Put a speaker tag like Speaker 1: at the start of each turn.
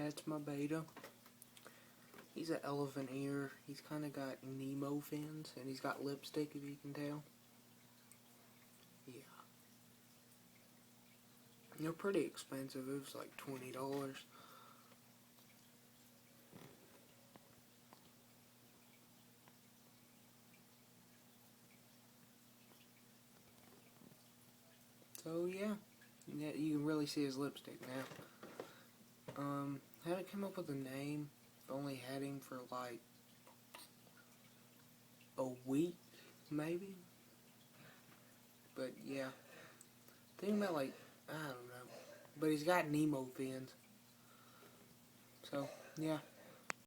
Speaker 1: That's my betta. He's an elephant ear. He's kind of got Nemo fins, and he's got lipstick, if you can tell. Yeah. They're pretty expensive. It was like $20. So yeah, you can really see his lipstick now. Haven't come up with a name. I've only had him for like a week, maybe. But yeah, think about like, I don't know. But he's got Nemo fins. So yeah.